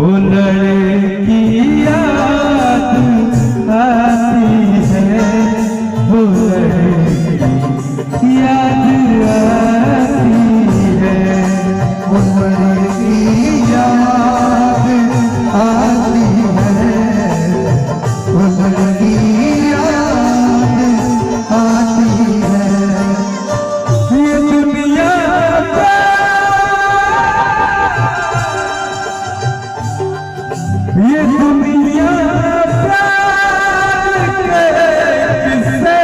वो लड़की याद आती है, वो लड़की याद आती है, वो लड़की याद आती है, वो लड़की याद आती है। ये दुनिया ये दुनिया प्यार के किस्से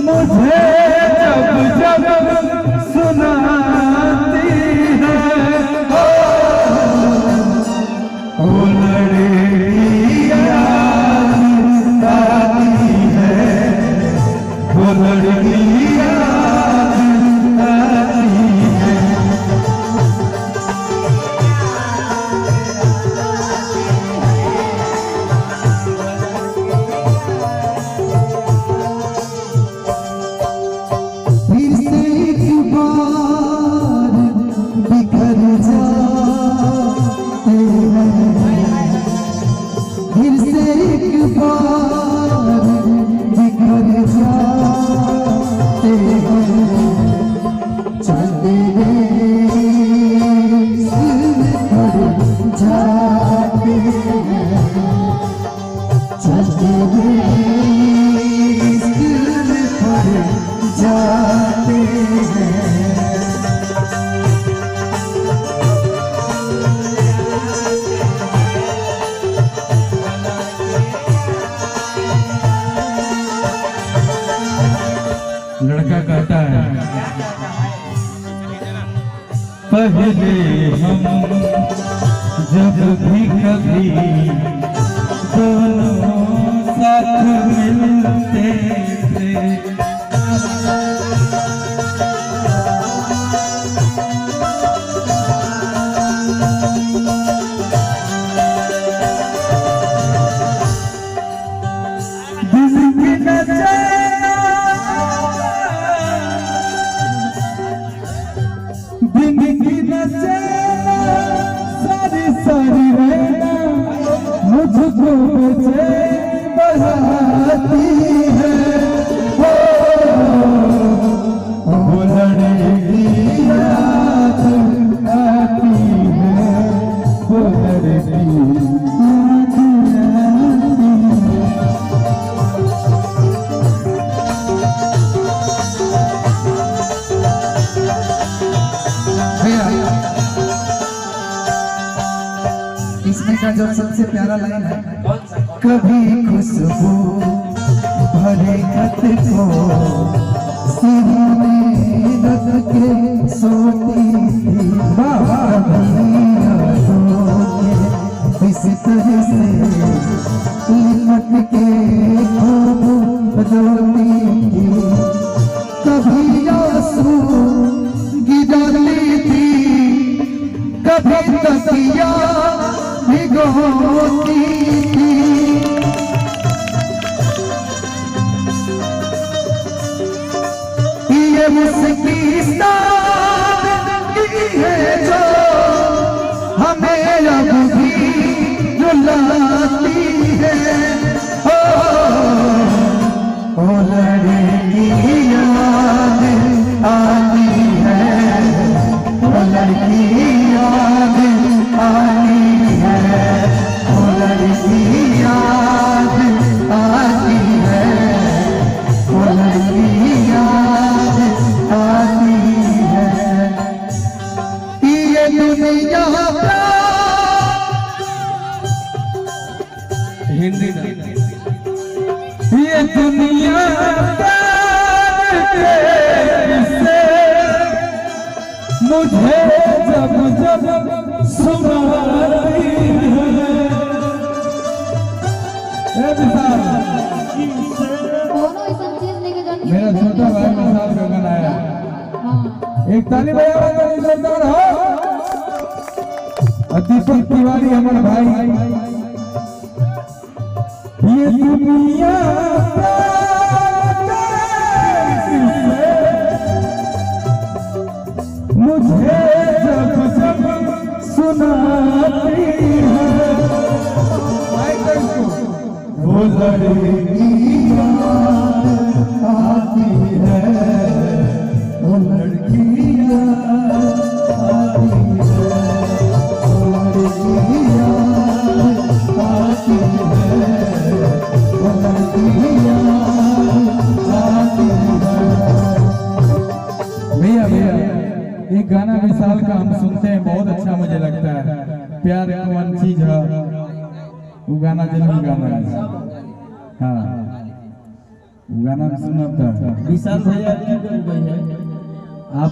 मुझे जब जब सुनाती है। वो लड़की याद आती है, वो लड़की याद आती है। फिर से एक बार बिखर जाते हैं, फिर से एक बार बिखर जाते हैं, चलते पड़ जाते हैं, चलते पड़ जाते हैं। लड़का कहता है पहले हम जब भी कभी दोनों साथ मिलते थे, सारी सारी रहना मुझको बेचैन बढ़ाती है। वो लड़की याद आती है, वो लड़की याद भैया इसमें का जो सबसे प्यारा लाइन है, कभी खुशबू भरे खत को सीने में रख के सोती थी, कभी यादों के इस तरह से लिपट के खूब रोती थी, कभी आंसू गिराती थी, कभी तकिया भिगोती थी। ये मुश्किल जिंदगी है जो हमें अब भी रुलाती है। ओ लड़की याद आती है, ओ लड़की याद आती है, ओ लड़की याद आती है, ओ लड़की याद आती है। ये दुनिया हिंदी ये दुनिया प्यार के किस्से मुझे जब जब सुनाती है। मेरा छोटा भाई मिसाल का गाना आया, एक ताली बजा जोरदार हो। दीपक तिवारी हमारे भाई, ये दुनिया मुझे जब जब सुनाती है वो लड़की याद आती है वो लड़की याद आती है वो लड़की याद आती है वो लड़की याद आती है। भैया भैया एक गाना विशाल का हम सुनते हैं, बहुत अच्छा मुझे लगता है, प्यार कौन चीज है, वो गाना जरूर गाना है। हाँ वो गाना सुनता है विशाल भैया आप